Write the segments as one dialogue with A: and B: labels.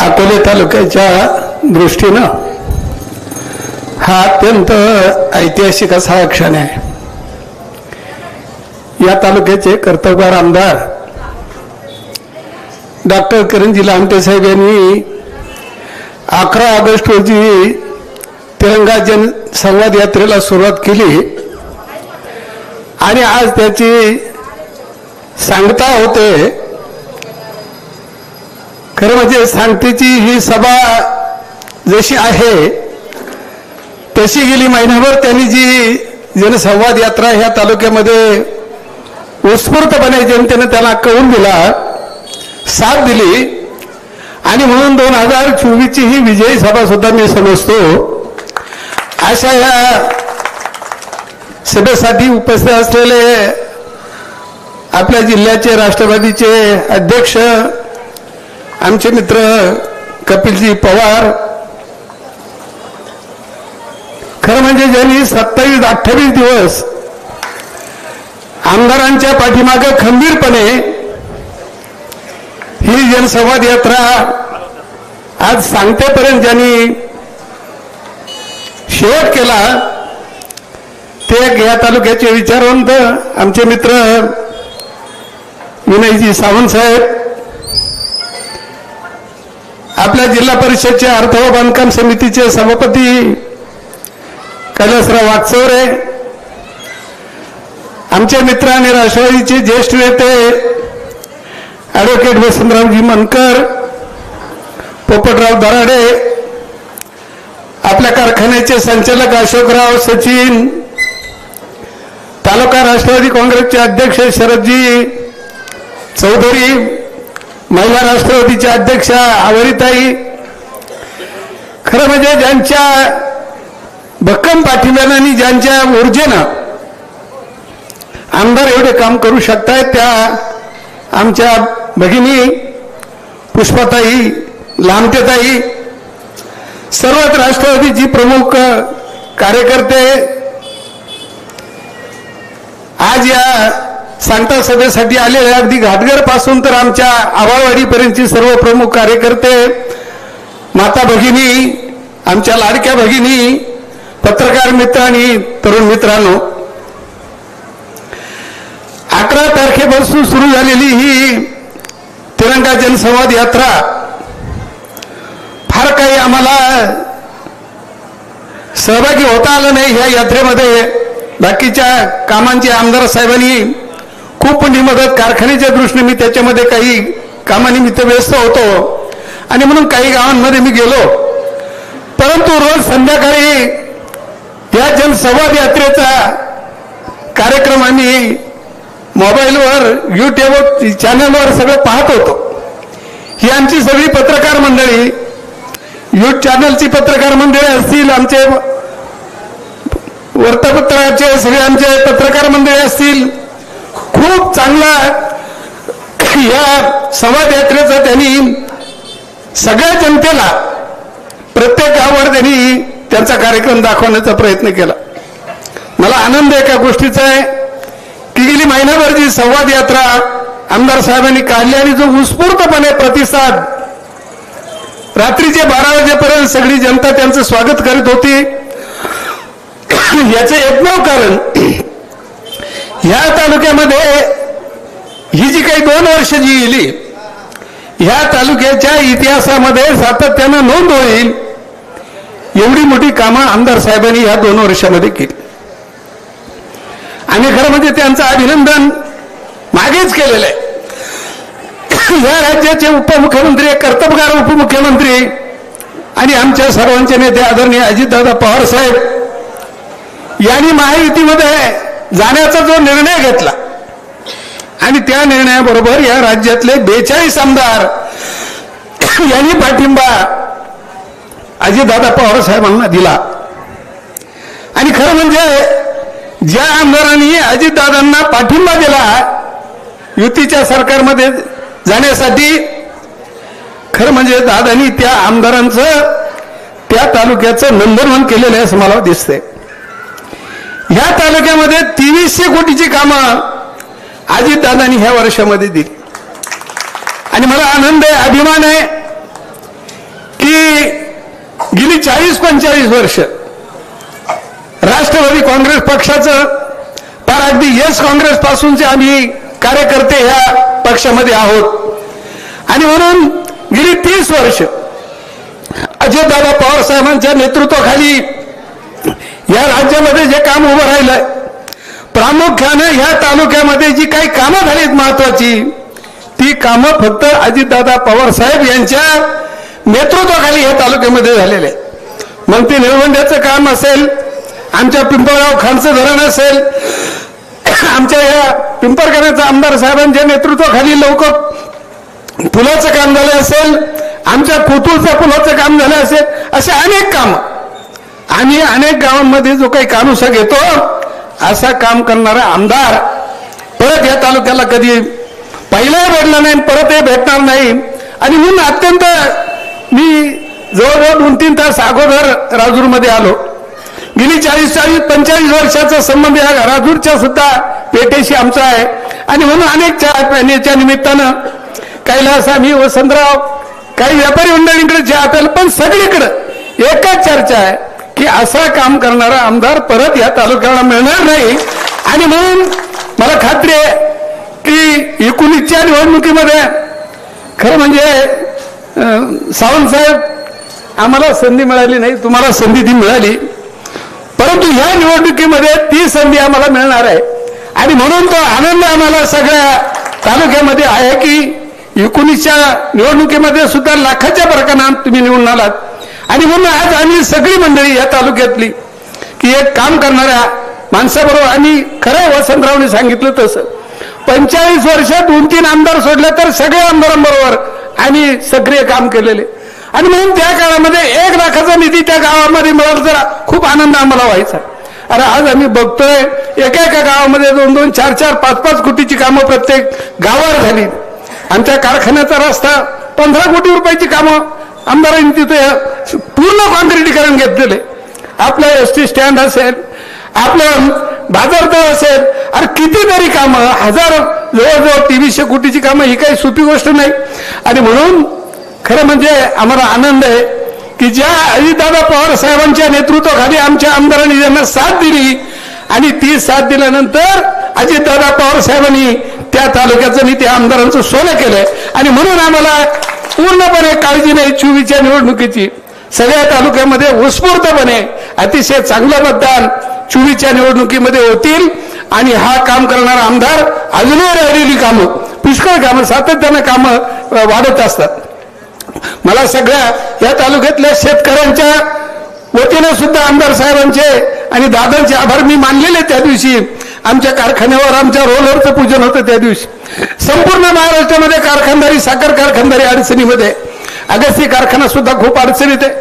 A: अकोले तालुक्याच्या दृष्टीनं हा अत्यंत ऐतिहासिक असा क्षण आहे। या तालुक्याचे कर्तव्यगार आमदार डॉक्टर किरणजी लामटे साहेब यांनी 11 ऑगस्ट रोजी तिरंगा जन संवाद यात्रेला सुरुवात केली आणि आज त्याची सांगता होते। खरं म्हणजे सांगतेची ही सभा जशी आहे तशी गेली महिनाभर त्यांनी जी जनसंवाद यात्रा ह्या तालुक्यामध्ये उत्स्फूर्तपणे जनतेने त्याला कळून दिला, साथ दिली आणि म्हणून 2024 ची ही विजयी सभा सुद्धा मी समजतो। अशा या सभेसाठी उपस्थित असलेले आपल्या जिल्ह्याचे राष्ट्रवादीचे अध्यक्ष आमचे मित्र कपिलजी पवार, खरं म्हणजे ज्यांनी 27-28 दिवस आमदारांच्या पाठीमागे खंबीरपणे ही जनसंवाद यात्रा आज सांगतेपर्यंत ज्यांनी शेवट केला ते या तालुक्याचे विचारवंत आमचे मित्र विनयजी सावंत साहेब, आपल्या जिल्हा परिषदचे अर्थ व बांधकाम समितीचे सभापती कैलासराव वागचौरे, आमचे मित्र आणि राष्ट्रवादीचे ज्येष्ठ नेते ॲडव्होकेट वसंतरावजी मनकर, पोपटराव दराडे, आपल्या कारखान्याचे संचालक अशोकराव सचिन, तालुका राष्ट्रवादी काँग्रेसचे अध्यक्ष शरदजी चौधरी, महिला राष्ट्रवादीच्या अध्यक्षा आवरीताई, खरं म्हणजे ज्यांच्या भक्कम पाठिंब्यानं आणि ज्यांच्या ऊर्जेनं आमदार एवढे काम करू शकतायत त्या आमच्या भगिनी पुष्पाताई, लामटेताई, सर्वच राष्ट्रवादीची प्रमुख कार्यकर्ते आज या सांगता सभेसाठी आलेले, अगदी घाटघर पासून तर आमच्या आवाळवाडीपर्यंतची सर्व प्रमुख कार्यकर्ते, माता भगिनी, आमच्या लाडक्या भगिनी, पत्रकार मित्र आणि तरुण मित्रांनो, 11 तारखेपासून सुरू झालेली ही तिरंगा जनसंवाद यात्रा फार काही आम्हाला सहभागी होता आलं नाही। ह्या यात्रेमध्ये बाकीच्या कामांची आमदार साहेबांनी खूप मोठी मदत, कारखान्याच्या दृष्टीने मी त्याच्यामध्ये काही कामानिमित्त व्यस्त होतो आणि म्हणून काही गावांमध्ये मी गेलो, परंतु रोज संध्याकाळी या जनसंवाद यात्रेचा कार्यक्रम आम्ही मोबाईलवर, यूट्यूब चॅनलवर सगळं पाहत होतो। ही आमची सगळी पत्रकार मंडळी, यूट्यूब चॅनलची पत्रकार मंडळी असतील, आमचे वृत्तपत्राचे सगळे आमचे पत्रकार मंडळी असतील, खूप चांगला या संवाद यात्रेचा त्यांनी सगळ्या जनतेला प्रत्येक गावावर त्यांनी त्यांचा कार्यक्रम दाखवण्याचा प्रयत्न केला। मला आनंद एका गोष्टीचा आहे की गेली महिनाभर जी संवाद यात्रा आमदार साहेबांनी काढली आणि जो उत्स्फूर्तपणे प्रतिसाद, रात्रीचे 12 वाजेपर्यंत सगळी जनता त्यांचं स्वागत करीत होती, याचे एकमेव कारण ह्या तालुक्यामध्ये ही जी काही 2 वर्ष जी गेली, ह्या तालुक्याच्या इतिहासामध्ये सातत्यानं नोंद होईल एवढी मोठी कामं आमदार साहेबांनी ह्या 2 वर्षामध्ये केली आणि खरं म्हणजे त्यांचं अभिनंदन मागेच केलेलं आहे। या राज्याचे उपमुख्यमंत्री, कर्तव्यगार उपमुख्यमंत्री आणि आमच्या सर्वांचे नेते आदरणीय अजितदादा पवार साहेब यांनी महायुतीमध्ये जाण्याचा जो निर्णय घेतला आणि त्या निर्णयाबरोबर या राज्यातले 42 आमदार यांनी पाठिंबा अजितदादा पवार साहेबांना दिला आणि खरं म्हणजे ज्या आमदारांनी अजितदादांना पाठिंबा दिला युतीच्या सरकारमध्ये जाण्यासाठी, खरं म्हणजे दादांनी त्या आमदारांचं त्या तालुक्याचं नंदनवन केलेलं आहे असं मला दिसतंय। ह्या तालुक्यामध्ये 2300 कोटीची कामं अजितदादांनी ह्या वर्षामध्ये दिली आणि मला आनंद आहे, अभिमान आहे की गेली 40-45 वर्ष राष्ट्रवादी काँग्रेस पक्षाचं फार अगदी येस काँग्रेस पासूनचे आम्ही कार्यकर्ते ह्या पक्षामध्ये आहोत आणि म्हणून गेली 30 वर्ष अजितदादा पवार साहेबांच्या नेतृत्वाखाली या राज्यामध्ये जे काम उभं राहिलंय, प्रामुख्याने ह्या तालुक्यामध्ये जी काही कामं झालीत महत्वाची, ती कामं फक्त अजितदादा पवार साहेब यांच्या नेतृत्वाखाली या तालुक्यामध्ये झालेले. मग ते निळवंड्याचं काम असेल, आमच्या पिंपळगाव खानचं धरण असेल, आमच्या या पिंपळगावच्या आमदार साहेबांच्या नेतृत्वाखाली लवकर पुलाचं काम झालं असेल, आमच्या कोथरूडच्या पुलाचं काम झालं असेल, असे अनेक काम आणि अनेक गावांमध्ये जो काही कानुसा घेतो असा काम करणारा आमदार परत या तालुक्याला कधी पहिलाही भेटला नाही, परतही भेटणार नाही. आणि म्हणून अत्यंत मी जवळजवळ 2-3 तास अगोदर राजूरमध्ये आलो. गेली 40-45 वर्षाचा संबंध या राजूरच्या सुद्धा पेठेशी आमचा आहे आणि म्हणून अनेक चहा पाण्याच्या निमित्तानं कैलास, आम्ही वसंतराव, काही व्यापारी मंडळींकडे चहा प्यायला, पण सगळीकडे एकच चर्चा आहे की असा काम करणारा आमदार परत या तालुक्याला मिळणार नाही. आणि म्हणून मला खात्री आहे की 19च्या निवडणुकीमध्ये खरं म्हणजे सावंत साहेब आम्हाला संधी मिळाली नाही, तुम्हाला संधी ती मिळाली, परंतु ह्या निवडणुकीमध्ये ती संधी आम्हाला मिळणार आहे. आणि म्हणून तो आनंद आम्हाला सगळ्या तालुक्यामध्ये आहे की 19च्या निवडणुकीमध्ये सुद्धा लाखाच्या फरकानं तुम्ही निवडून आलात. आणि म्हणून आज आम्ही सगळी मंडळी या तालुक्यातली की एक काम करणाऱ्या माणसाबरोबर, आणि खरं वसंतरावने सांगितलं तसं 45 वर्षात 2-3 आमदार सोडले तर सगळे आमदारांबरोबर आम्ही सक्रिय काम केलेले. आणि म्हणून त्या काळामध्ये 1 लाखाचा निधी त्या गावामध्ये मिळाला तर खूप आनंद आम्हाला व्हायचा. अरे आज आम्ही बघतोय एका गावामध्ये 2-2, 4-4, 5-5 कोटीची कामं प्रत्येक गावावर झाली. आमच्या कारखान्याचा रस्ता 15 कोटी रुपयाची कामं आमदारांनी तिथे पूर्ण कॉन्क्रिटीकरण घेतलेले. आपलं एसटी स्टँड असेल, आपलं बाजारपेठ असेल, अरे कितीतरी कामं, जवळजवळ 2300 कोटीची कामं, ही काही सोपी गोष्ट नाही. आणि म्हणून खरं म्हणजे आम्हाला आनंद आहे की ज्या अजितदादा पवार साहेबांच्या नेतृत्वाखाली आमच्या आमदारांनी त्यांना साथ दिली आणि ती साथ दिल्यानंतर अजितदादा पवार साहेबांनी त्या तालुक्याचं आणि त्या आमदारांचं सोनं केलंय. आणि म्हणून आम्हाला पूर्णपणे काळजी नाही 24च्या निवडणुकीची. सगळ्या तालुक्यामध्ये उत्स्फूर्तपणे अतिशय चांगलं मतदान 24च्या निवडणुकीमध्ये होतील. आणि हा काम करणारा आमदार अजूनही राहिलेली कामं, पुष्कळ कामं, सातत्यानं कामं वाढत असतात. मला सगळ्या या तालुक्यातल्या शेतकऱ्यांच्या वतीने सुद्धा आमदार साहेबांचे आणि दादांचे आभार मी मानलेले. त्या दिवशी आमच्या कारखान्यावर आमच्या रोलरचं पूजन होतं. त्या दिवशी संपूर्ण महाराष्ट्रामध्ये कारखानदारी, साखर कारखानदारी अडचणीमध्ये, अगस्ती कारखाना सुद्धा खूप अडचणीत आहे.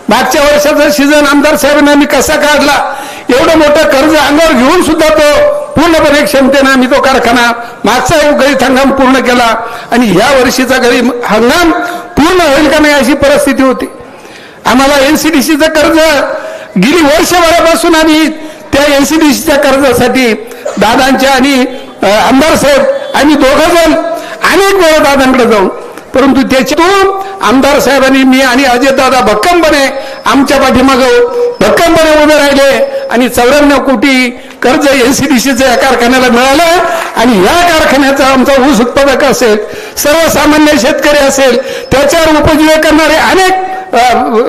A: मागच्या वर्षाचा सीझन आमदार साहेबांना आम्ही कसा काढला, एवढं मोठं कर्ज अंगावर घेऊन सुद्धा तो पूर्णपणे क्षमतेनं आम्ही तो कारखाना मागचा गळीत हंगाम पूर्ण केला. आणि ह्या वर्षीचा गळीत हंगाम पूर्ण होईल का नाही अशी परिस्थिती होती. आम्हाला NCDCचं कर्ज गेली वर्षभरापासून आम्ही त्या NCDCच्या कर्जासाठी दादांच्या आणि आमदार साहेब आम्ही दोघंजण अनेक वेळा दादांकडे जाऊन, परंतु त्याच्यातून आमदार साहेबांनी, मी आणि अजितदादा भक्कमपणे आमच्या पाठीमागं भक्कमपणे उभे राहिले आणि 94 कोटी कर्ज NCDCचं या कारखान्याला मिळालं. आणि या कारखान्याचा आमचा ऊस उत्पादक असेल, सर्वसामान्य शेतकरी असेल, त्याच्यावर उपजीविका करणारे अनेक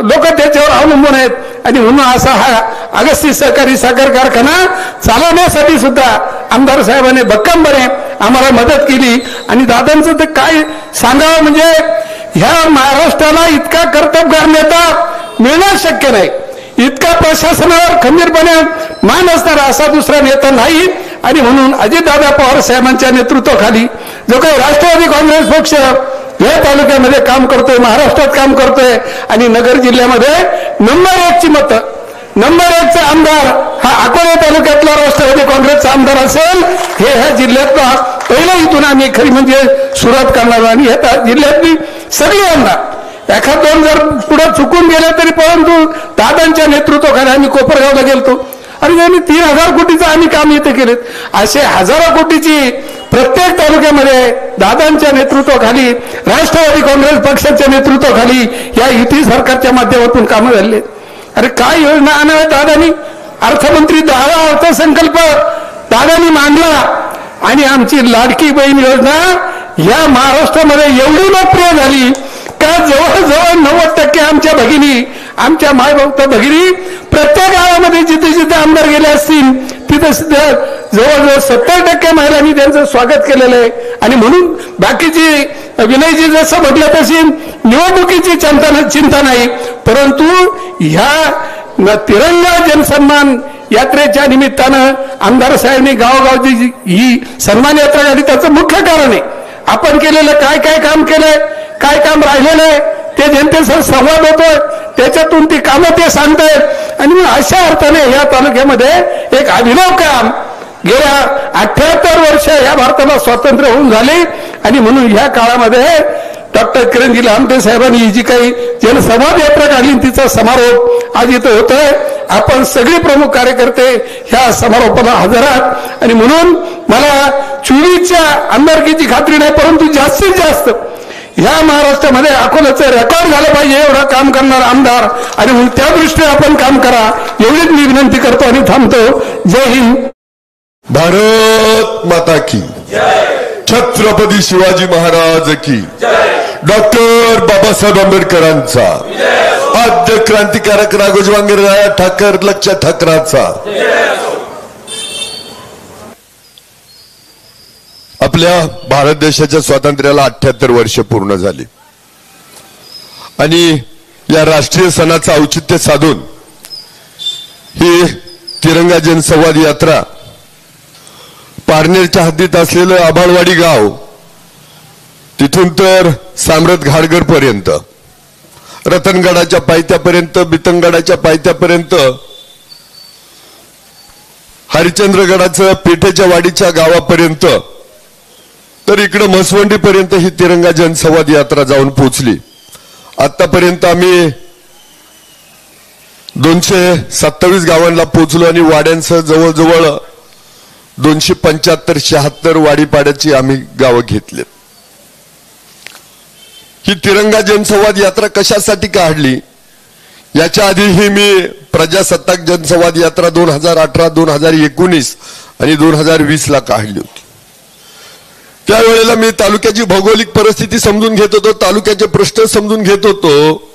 A: लोक त्याच्यावर अवलंबून आहेत. आणि म्हणून असा हा अगस्ती सहकारी साखर कारखाना चालवण्यासाठी सुद्धा आमदार साहेबांनी भक्कमपणे आम्हाला मदत केली. आणि दादांचं तर काय सांगावं, म्हणजे ह्या महाराष्ट्राला इतका कर्तबगार नेता मिळणं शक्य नाही, इतका प्रशासनावर खंबीरपणे मान असणारा असा दुसरा नेता नाही. आणि म्हणून अजितदादा पवार साहेबांच्या नेतृत्वाखाली जो काही राष्ट्रवादी काँग्रेस पक्ष या तालुक्यामध्ये काम करतोय, महाराष्ट्रात काम करतोय आणि नगर जिल्ह्यामध्ये नंबर 1ची मतं, नंबर 1चा आमदार हा अकोला तालुक्यातला राष्ट्रवादी काँग्रेसचा आमदार असेल, हे ह्या जिल्ह्यातला पहिला इथून आम्ही खरी म्हणजे सुरुवात करणार. आणि ह्या जिल्ह्यातली सगळी आमदार एखाद 2 जर पुढे चुकून गेले तरी, परंतु दादांच्या नेतृत्वाखाली आम्ही कोपरगावला गेलतो आणि त्यांनी 3000 कोटीचं आम्ही काम इथे केलेत. असे हजारो कोटीची प्रत्येक तालुक्यामध्ये दादांच्या नेतृत्वाखाली, राष्ट्रवादी काँग्रेस पक्षाच्या नेतृत्वाखाली या युती सरकारच्या माध्यमातून कामं झाले. अरे काय योजना आणाव्या दादांनी, अर्थमंत्री 10 अर्थसंकल्प दादांनी मांडला आणि आमची लाडकी बहीण योजना या महाराष्ट्रामध्ये एवढी लोकप्रिय झाली का जवळजवळ 90% आमच्या भगिनी, आमच्या मायबाप भगिनी प्रत्येक गावामध्ये जिथे जिथे आमदार गेले असतील तिथे सुद्धा जवळजवळ 70% महिलांनी त्यांचं स्वागत केलेलं आहे. आणि म्हणून बाकीची विनयजी जसं म्हटलं तशी निवडणुकीची चिंता नाही, परंतु ह्या तिरंगा जनसन्मान यात्रेच्या निमित्तानं आमदार साहेबांनी गावोगावची ही सन्मान यात्रा काढली. त्याचं मुख्य कारण आहे आपण केलेलं काय काय काम केलंय, काय काम राहिलेलं आहे ते जनतेसह संवाद होतोय, त्याच्यातून ती कामं ते सांगतायत. आणि मग अशा अर्थाने या तालुक्यामध्ये एक अभिनव काम गेल्या 78 वर्ष या भारताला स्वातंत्र्य होऊन झाले. आणि म्हणून ह्या काळामध्ये डॉक्टर किरणजी लामटे साहेबांनी जी काही जनसंवाद यात्रा काढली तिचा समारोप आज इथं होतोय. आपण सगळे प्रमुख कार्यकर्ते ह्या समारोपाला हजर आहात. आणि म्हणून मला 24च्या आमदारकीची खात्री नाही, परंतु जास्तीत जास्त ह्या महाराष्ट्रामध्ये अकोल्याचं रेकॉर्ड झालं पाहिजे एवढं काम करणार आमदार. आणि म्हणून त्या दृष्टीने आपण काम करा एवढीच मी विनंती करतो आणि थांबतो. जय हिंद.
B: भारत माता की, छत्रपती शिवाजी महाराज की, डॉक्टर बाबासाहेब आंबेडकरांचा, आद्य क्रांतिकारक राघोजी ठाकर लक्ष्य ठाकरांचा. आपल्या भारत देशाच्या स्वातंत्र्याला 78 वर्ष पूर्ण झाली आणि या राष्ट्रीय सणाचं औचित्य साधून ही तिरंगा जनसंवाद यात्रा पारनेरच्या हद्दीत असलेलं आभाळवाडी गाव तिथून तर साम्राट घाटघर पर्यंत, रतनगडाच्या पायथ्यापर्यंत, बितंगडाच्या पायथ्यापर्यंत, हरिश्चंद्रगडाचं पेठेच्या वाडीच्या गावापर्यंत, तर इकडे म्हसवंडीपर्यंत ही तिरंगा जनसंवाद यात्रा जाऊन पोहोचली. आतापर्यंत आम्ही 227 गावांना पोहोचलो आणि वाड्यांसह जवळजवळ 275-76 वाडीपाड्याची आम्ही गावं घेतलेत. ही तिरंगा जनसंवाद यात्रा कशासाठी काढली, याच्या आधीही मी प्रजासत्ताक जनसंवाद यात्रा 2018, 2019 आणि 2020 ला काढली होती. त्यावेळेला मी तालुक्याची भौगोलिक परिस्थिती समजून घेत होतो, तालुक्याचे प्रश्न समजून घेत होतो.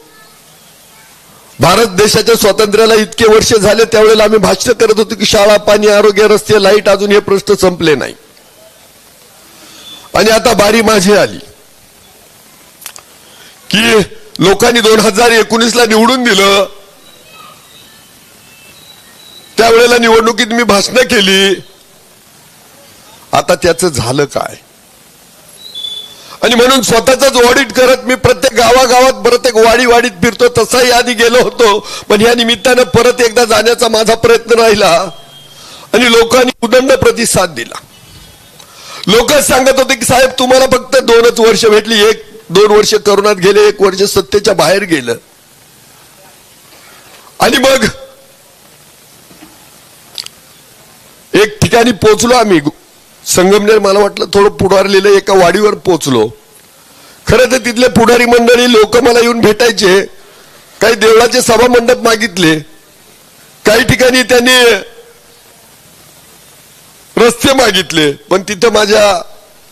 B: भारत देशाच्या स्वातंत्र्याला इतके वर्ष झाले त्यावेळेला आम्ही भाष्य करत होतो की शाळा, पाणी, आरोग्य, रस्ते, लाईट अजून हे प्रश्न संपले नाही. आणि आता बारी माझी आली की लोकांनी 2019 ला निवडून दिलं, त्यावेळेला निवडणुकीत मी भाषणं केली. आता त्याचं झालं काय? आणि म्हणून स्वतःच ऑडिट करत मी प्रत्येक गावागावात, प्रत्येक वाडीवाडीत फिरतो. तसाही आधी गेलो होतो, पण या निमित्तानं परत एकदा जाण्याचा माझा प्रयत्न राहिला आणि लोकांनी उदंड प्रतिसाद दिला. लोक सांगत होते की साहेब तुम्हाला फक्त 2च वर्ष भेटली, 1-2 वर्ष करोनात गेले, 1 वर्ष सत्तेच्या बाहेर गेलं. आणि मग एक ठिकाणी पोहोचलो आम्ही संगमनेर, मला वाटलं थोडं पुढारलेलं एका वाडीवर पोहोचलो. खरं तर तिथले पुढारी मंडळी लोक मला येऊन भेटायचे, काही देवळाचे सभा मंडप मागितले, काही ठिकाणी त्यांनी रस्ते मागितले. पण तिथं माझ्या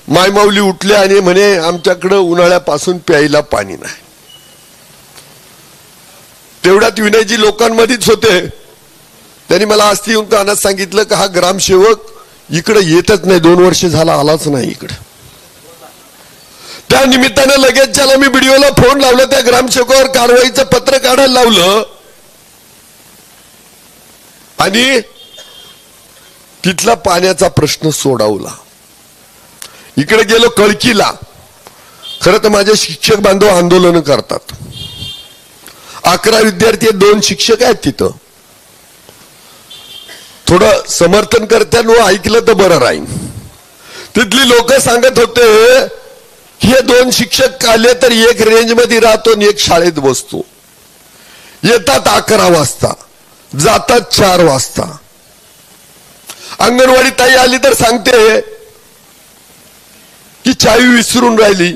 B: मायमाऊली उठल्या आणि म्हणे आमच्याकडं उन्हाळ्यापासून प्यायला पाणी नाही. तेवढ्यात विनयजी लोकांमध्येच होते, त्यांनी मला आज येऊन कानात सांगितलं की हा ग्रामसेवक इकडे येतच नाही, 2 वर्ष झाला आलाच नाही इकडे. त्या निमित्तानं लगेच ज्याला मी व्हिडिओला फोन लावला, त्या ग्रामसेवकावर कारवाईचं पत्र काढायला लावलं आणि तिथला पाण्याचा प्रश्न सोडवला. इकडे गेलो कळकीला. खरं तर माझे शिक्षक बांधव आंदोलन करतात. 11 विद्यार्थी, 2 शिक्षक आहेत तिथं. थोडं समर्थन करत्यानं ऐकलं तर बरं राहील. तिथली लोक सांगत होते हे 2 शिक्षक आले तर एक रेंज मध्ये राहतो आणि एक शाळेत बसतो. येतात 11 वाजता, जातात 4 वाजता. अंगणवाडी ताई आली तर सांगते की चावी विसरून राहिली,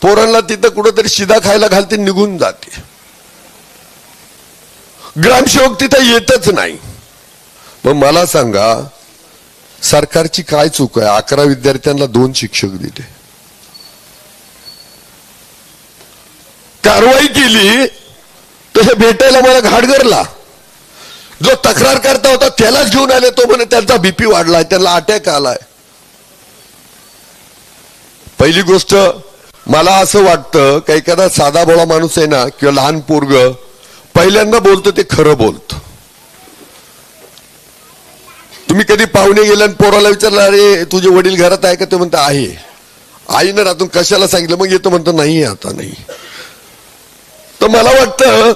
B: पोरांना तिथं कुठंतरी शिदा खायला घालते, निघून जाते. ग्रामसेवक तिथं येतच नाही. मग मला सांगा सरकारची काय चूक आहे? 11 विद्यार्थ्यांना 2 शिक्षक दिले, कारवाई केली, तसे भेटायला मला घाटघरला जो तक्रार करता होता त्यालाच घेऊन आले. तो म्हणे त्यांचा बीपी वाढलाय, त्यांना अटॅक आलाय. पहिली गोष्ट मला असं वाटतं की एखादा साधा भोळा माणूस आहे ना किंवा लहान पोरग पहिल्यांदा बोलतो ते खरं बोलतो. तुम्ही कधी पाहुणे गेले आणि पोराला विचारलं अरे तुझे वडील घरात आहे का? ते म्हणता आहे. आईनं रातून कशाला सांगितलं? मग येतो म्हणतो नाही आता नाही. तर मला वाटतं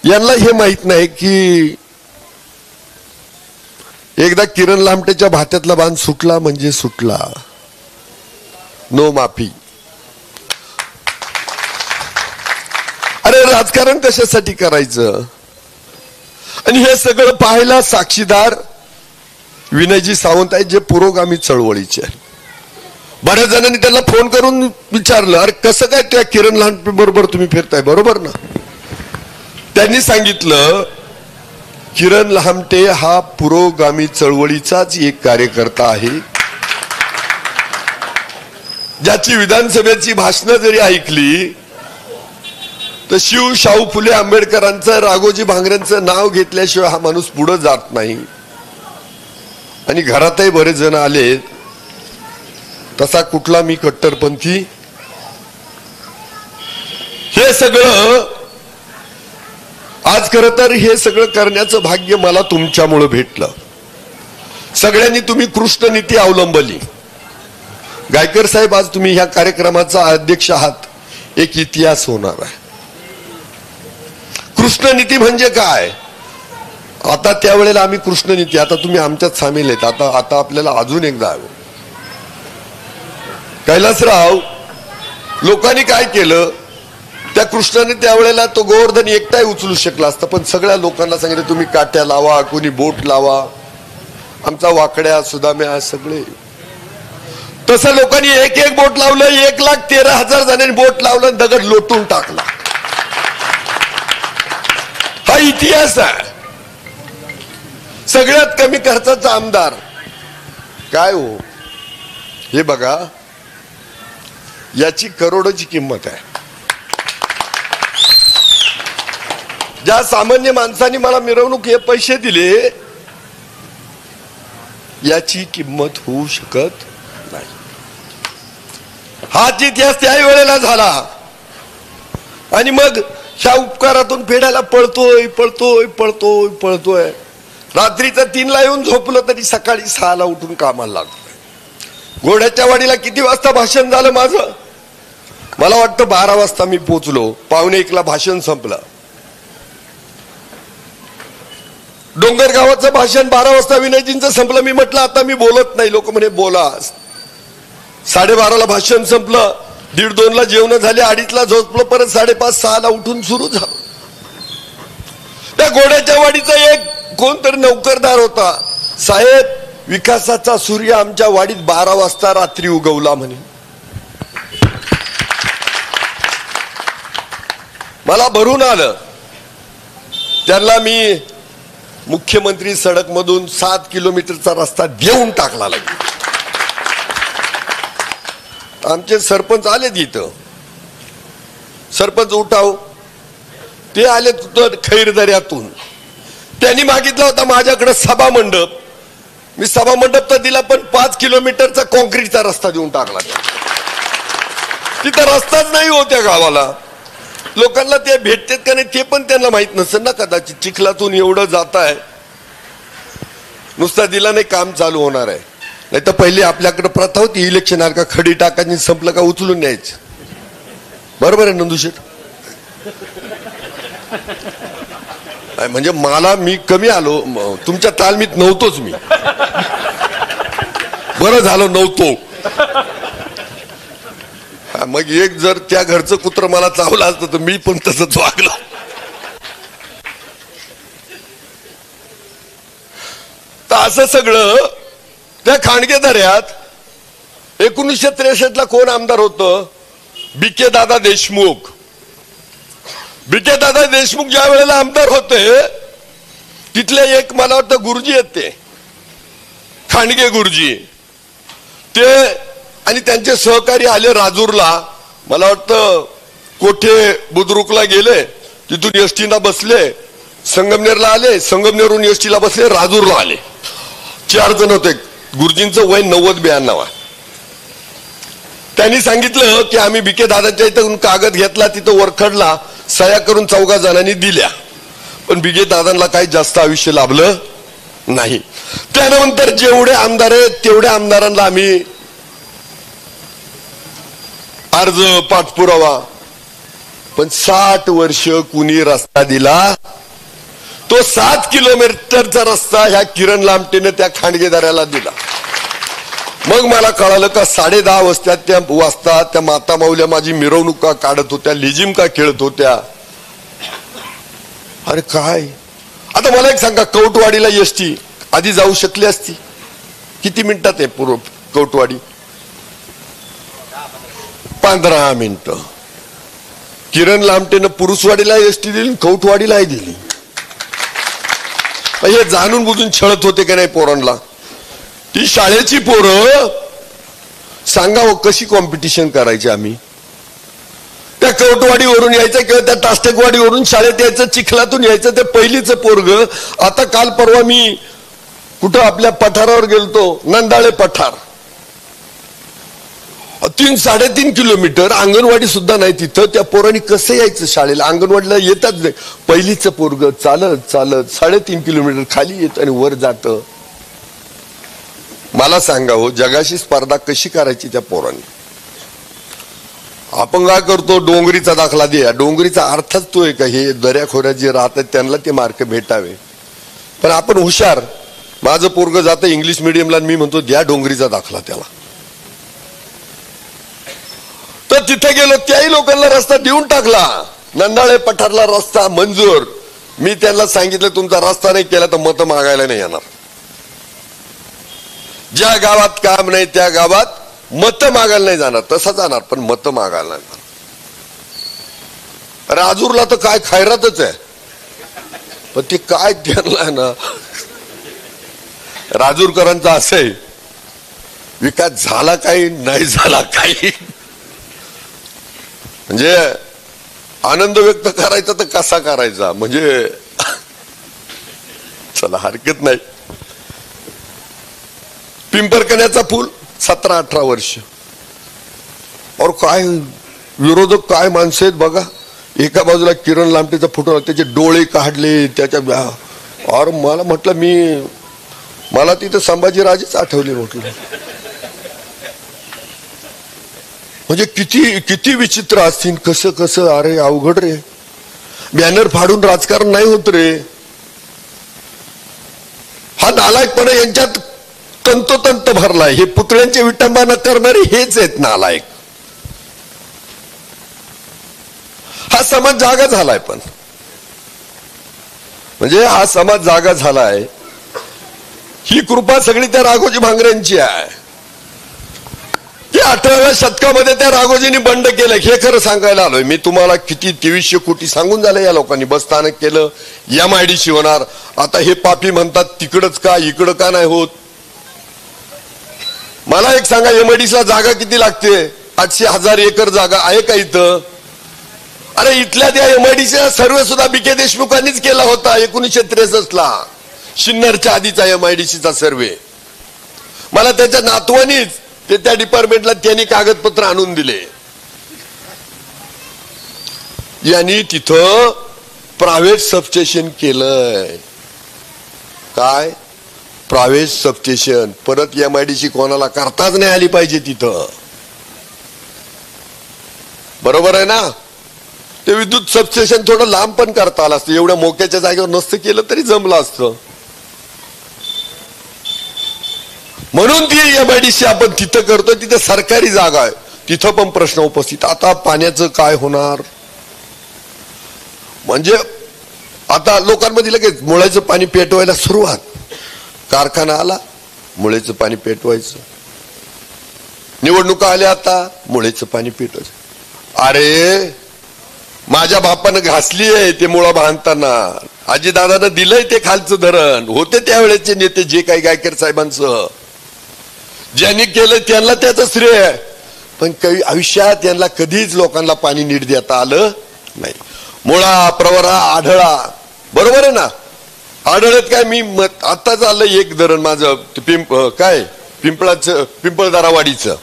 B: यांना हे माहित नाही की एकदा किरण लामटेच्या भात्यातला बांध सुटला म्हणजे सुटला, नो माफी. अरे राजकारण कशासाठी करायचं? आणि हे सगळं पाहायला साक्षीदार विनयजी सावंत आहेत जे पुरोगामी चळवळीचे आहेत. बऱ्याच जणांनी त्यांना फोन करून विचारलं अरे कसं काय त्या किरण लामटे बरोबर तुम्ही फिरताय, बरोबर ना? त्यांनी सांगितलं किरण लामटे हा पुरोगामी चळवळीचाच एक कार्यकर्ता आहे, ज्याची विधानसभेची भाषणं जरी ऐकली तर शिव शाहू फुले आंबेडकरांचं, राघोजी भांगरेंचं नाव घेतल्याशिवाय हा माणूस पुढे जात नाही. आणि घरातही बरेच जण आले, तसा कुठला मी कट्टरपंथी. हे सगळं आज खरं तर हे सगळं करण्याचं भाग्य मला तुमच्यामुळे भेटलं. सगळ्यांनी तुम्ही कृष्ण नीती अवलंबली. गायकर साहेब आज तुम्ही ह्या कार्यक्रमाचा अध्यक्ष आहात, एक इतिहास होणार आहे. कृष्ण नीती म्हणजे काय? आता त्यावेळेला आम्ही कृष्ण नीती, आता तुम्ही आमच्यात सामील आहेत. आता आपल्याला अजून एकदा हवं. कैलासराव लोकांनी काय केलं, त्या कृष्णाने त्यावेळेला तो गोवर्धन एकटाही उचलू शकला असता, पण सगळ्या लोकांना सांगितलं तुम्ही काट्या लावा, कोणी बोट लावा, आमचा वाकड्या सुदाम्या सगळे. तसं लोकांनी एक एक बोट लावलं. 1,13,000 जणांनी बोट लावलं, दगड लोटून टाकला. हा इतिहास आहे. सगळ्यात कमी खर्चाचा आमदार काय हो? हे बघा, याची करोडोची किंमत आहे. ज्या सामान्य माणसाने मला मिरवणूक हे पैसे दिले, याची किंमत होऊ शकत नाही. हाच इतिहास त्याही वेळेला झाला. आणि मग ह्या उपकारातून फेडायला पळतोय पळतोय पळतोय पळतोय. रात्रीचं 3ला येऊन झोपलं तरी सकाळी 6ला उठून कामाला लागतोय. घोड्याच्या वाडीला किती वाजता भाषण झालं माझं? मला वाटतं 12 वाजता मी पोचलो. 12:45ला भाषण संपलं. डोंगरगावाचं भाषण 12 वाजता विनयजींचं संपलं. मी म्हटलं आता मी बोलत नाही. लोक म्हणे बोला. 12:30ला भाषण संपलं. 1:30-2ला जेवण झाले. 2:30ला झोपलो. परत 5:30-6ला उठून सुरू झालं. त्या घोड्याच्या वाडीचा एक कोणतरी नौकरदार होता. साहेब, विकासाचा सूर्य आमच्या वाडीत 12 वाजता रात्री उगवला म्हणे. मला भरून आलं. त्यांना मी मुख्यमंत्री सडक मधून 7 किलोमीटरचा रस्ता देऊन टाकला. आमचे सरपंच आले तिथं. सरपंच उठाव ते आले खैरदऱ्यातून. त्यांनी मागितला होता माझ्याकडे सभा मंडप. मी सभा मंडप तर दिला, पण 5 किलोमीटरचा कॉन्क्रीटचा रस्ता देऊन टाकला. तिथं रस्ताच नाही होत्या गावाला. लोकांना ते भेटतात का नाही ते पण त्यांना माहित नसेल ना कदाचित. चिखलातून एवढं जात आहे, नुसता दिला नाही काम चालू होणार आहे. नाही तर पहिले आपल्याकडे प्रथा होती इलेक्शन आलं का खडी टाकायची, संपलं का उचलून न्यायचं. बरोबर आहे नंदुशेठ? म्हणजे मला मी कमी आलो, तुमच्या तालमीत नव्हतोच मी. बरं झालं नव्हतो. मग एक जर त्या घरचं कुत्र मला चावलं असतं तर मी पण तसंच वागलो. तर असं सगळं त्या खांडगे दऱ्यात 1963 कोण आमदार होतं? बीके दादा देशमुख. बीके दादा देशमुख ज्या वेळेला आमदार होते, तिथले एक मला वाटतं गुरुजी येते, खांडगे गुरुजी, ते आणि त्यांचे सहकारी आले राजूरला. मला वाटतं कोठे बुद्रुकला गेले, तिथून एसटीला बसले, संगमनेरला आले, संगमनेरहून एसटीला बसले, राजूरला आले. 4 जण होते. गुरुजींचं वय 90-92 आहे. त्यांनी सांगितलं की आम्ही बीके दादाच्या इथं कागद घेतला, तिथं वरखडला, सह्या करून 4 जणांनी दिल्या, पण बीके दादांना काही जास्त आयुष्य लाभलं नाही. त्यानंतर जेवढे आमदार आहेत तेवढ्या आमदारांना आम्ही अर्ज पाठपुरावा, पण 60 वर्ष कुणी रस्ता दिला? तो 7 किलोमीटरचा रस्ता ह्या किरण लामटेने त्या खांडगेदाराला दिला. मग मला कळालं का 10:30 वाजता त्या माता माऊल्या माझी मिरवणूक काढत होत्या, लेझिम का खेळत होत्या. अरे काय, आता मला एक सांगा, कौटवाडीला एसटी आधी जाऊ शकली असती? किती मिनिटात आहे पूर्व कौटवाडी? 15 मिनिटं. किरण लामटेनं पुरुषवाडीला एसटी दिली, कौटवाडीलाही दिली. हे जाणून बुजून छळत होते का नाही पोरांना? ती शाळेची पोरं सांगावं कशी कॉम्पिटिशन करायची आम्ही? त्या कौटवाडीवरून यायचं किंवा त्या टास्टेकवाडीवरून शाळेत यायचं, चिखलातून यायचं ते पहिलीचं पोरग. आता काल परवा मी कुठं आपल्या पठारावर गेलतो, नंदाळे पठार, 3-3.5 किलोमीटर, अंगणवाडी सुद्धा नाही तिथं. त्या पोरांनी कसं यायचं शाळेला? अंगणवाडीला येतात नाही. पहिलीचं पोरग चालत चालत 3.5 किलोमीटर खाली येत आणि वर जात. मला सांगा हो, जगाशी स्पर्धा कशी करायची त्या पोरांनी? आपण काय करतो, डोंगरीचा दाखला द्या. डोंगरीचा अर्थच तो आहे का हे दऱ्याखोऱ्यात जे राहतात त्यांना ते मार्क भेटावे? पण आपण हुशार. माझं पोरग जातं इंग्लिश मिडियमला, मी म्हणतो द्या डोंगरीचा दाखला त्याला. तर तिथे गेलो, त्याही लोकांना रस्ता देऊन टाकला. नंदाळे पठारला रस्ता मंजूर. मी त्यांना सांगितलं तुमचा रस्ता नाही केला तर मतं मागायला नाही येणार. ज्या गावात काम नाही त्या गावात मतं मागायला नाही जाणार. तसं जाणार पण मतं मागायला नाही जाणार. राजूरला तर काय खैरातच आहे, पण ते काय त्यांना ना, राजूरकरांचा असं आहे, विकास झाला काही नाही झाला काही, म्हणजे आनंद व्यक्त करायचा तर कसा करायचा, म्हणजे चला हरकत नाही. पिंपरकण्याचा पूल 17-18 वर्ष. और काय विरोधक काय माणसं आहेत बघा. एका बाजूला किरण लामटेचा फोटो, त्याचे डोळे काढले त्याच्या. और मला म्हटलं, मला तिथं संभाजीराजेच आठवले म्हटलं. म्हणजे किती विचित्र असतील, कसं कसं. अरे अवघड रे. बॅनर फाडून राजकारण नाही होत रे. हा नालायकपणा यांच्यात तंतोतंत भरलाय. हे पुतळ्यांचे विटंबना करणारे हेच आहेत नालायक. हा समाज जागा झालाय, पण म्हणजे हा समाज जागा झालाय. ही कृपा सगळी त्या राघोजी भांगरेंची आहे. ते 18व्या शतकामध्ये त्या राघोजींनी बंड केलं. हे खरं सांगायला आलोय मी तुम्हाला. किती 2300 कोटी सांगून झालं या लोकांनी. बसस्थानक केलं, MIDC होणार. आता हे पापी म्हणतात तिकडच का इकडं का नाही होत. मला एक सांगा, MIDCला जागा किती लागते? 800,000 एकर जागा आहे का इथं? अरे इथल्या त्या MIDCचा सर्वे सुद्धा बीके देशमुखांनीच केला होता 1963ला. शिन्नरच्या आधीचा MIDCचा सर्वे. मला त्याच्या नातवानीच ते त्या डिपार्टमेंटला त्यांनी कागदपत्र आणून दिले. यांनी तिथं प्रायव्हेट सबस्टेशन केलंय. काय प्रायव्हेट सबस्टेशन? परत MIDC कोणाला करताच नाही आली पाहिजे तिथं. बरोबर आहे ना? ते विद्युत सबस्टेशन थोडं लांब पण करता आलं असतं. एवढ्या मोक्याच्या जागेवर नसतं केलं तरी जमलं असतं. म्हणून ती MIDC आपण तिथं करतो. तिथं सरकारी जागा आहे, तिथं पण प्रश्न उपस्थित. आता पाण्याचं काय होणार? म्हणजे आता लोकांमध्ये लगेच मुळ्याचं पाणी पेटवायला सुरुवात. कारखाना आला, मुळ्याचं पाणी पेटवायचं. निवडणुका आल्या आता मुळेचं पाणी पितच. अरे माझ्या बापानं घासली आहे ते मुळा बांधताना, आजीदादानं दिलंय ते खालचं धरण. होते त्यावेळेचे नेते जे काही गायकर साहेबांचं, ज्यांनी केलं त्यांना त्याचं श्रेय आहे. पण काही आयुष्यात यांना कधीच लोकांना पाणी नीट देता आलं नाही. मुळा, प्रवरा, आढळा, बरोबर आहे ना. आढळत काय मी आता झालं एक धरण माझं पिंपळाचं, पिंपळदारावाडीचं,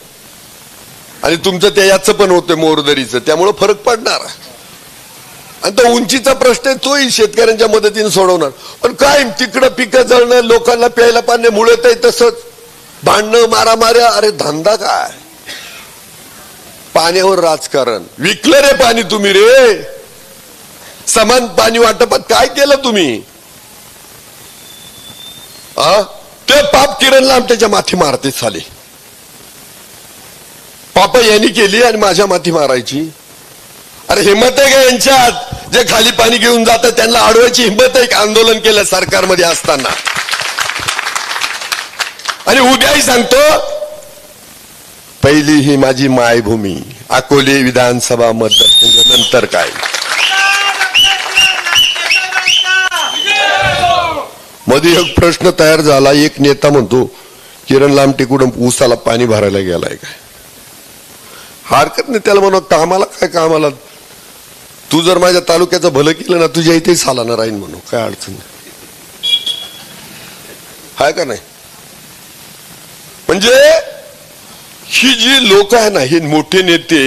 B: आणि तुमचं त्या याचं पण होतं मोरदरीचं, त्यामुळे फरक पडणार. आणि तो उंचीचा प्रश्न आहे, तोही शेतकऱ्यांच्या मदतीने सोडवणार. पण काय तिकडं पिकं जळणं, लोकांना प्यायला पाणी मुळत आहे तसंच, भांडणं, मारामाऱ्या. अरे धंदा काय, पाण्यावर राजकारण. विकलं रे पाणी तुम्ही रे. समान पाणी वाटपात काय केलं तुम्ही? ते पाप किरण लामटेच्या माथी मारते साले. पाप यांनी केली आणि माझ्या माथी मारायची. अरे हिंमत आहे का यांच्यात? जे खाली पाणी घेऊन जातात त्यांना अडवायची हिंमत आहे का आंदोलन केलं सरकारमध्ये असताना? आणि उद्याही सांगतो, पहिली ही माझी मायभूमी अकोले विधानसभा मतदारसंघ, नंतर काय. मध्ये एक प्रश्न तयार झाला. एक नेता म्हणतो किरण लामटेकडून ऊसाला पाणी भरायला गेलाय काय? हरकत नाही त्याला म्हणा, कामाला काय, कामाला तू जर माझ्या तालुक्याचं भलं केलं ना, तुझ्या इथे सालाना राहीन म्हणू, काय अडचण नाही, हाय का नाही. म्हणजे ही जी लोक आहे ना, हे मोठे नेते,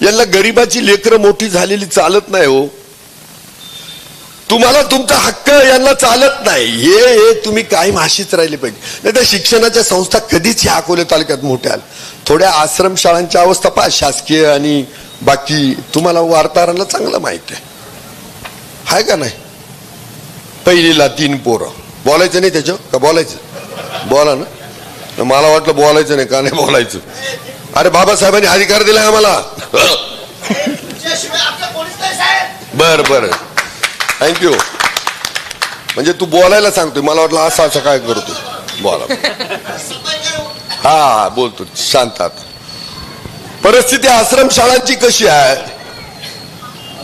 B: यांना गरिबाची लेकरं मोठी झालेली चालत नाही हो. तुम्हाला तुमचा हक्क यांना चालत नाही. हे तुम्ही काही माशीच राहिले पाहिजे. नाही तर शिक्षणाच्या संस्था कधीच ह्या अकोले तालुक्यात मोठ्या आल्या. थोड्या आश्रमशाळांच्या अवस्था पहा, शासकीय आणि बाकी, तुम्हाला वार्ताहरांना चांगलं माहिती आहे, हाय का नाही. पहिलीला 3 पोरं. बोलायचं नाही त्याच्यावर का? बोलायचं, बोला ना. मला वाटलं बोलायचं नाही, का नाही बोलायचं. अरे बाबासाहेबांनी अधिकार दिलाय आम्हाला. बर बर, थँक्यू. म्हणजे तू बोलायला सांगतोय, मला वाटलं असं असं काय करतो. बोला. हा बोलतो शांतात. परिस्थिती आश्रमशाळांची कशी आहे,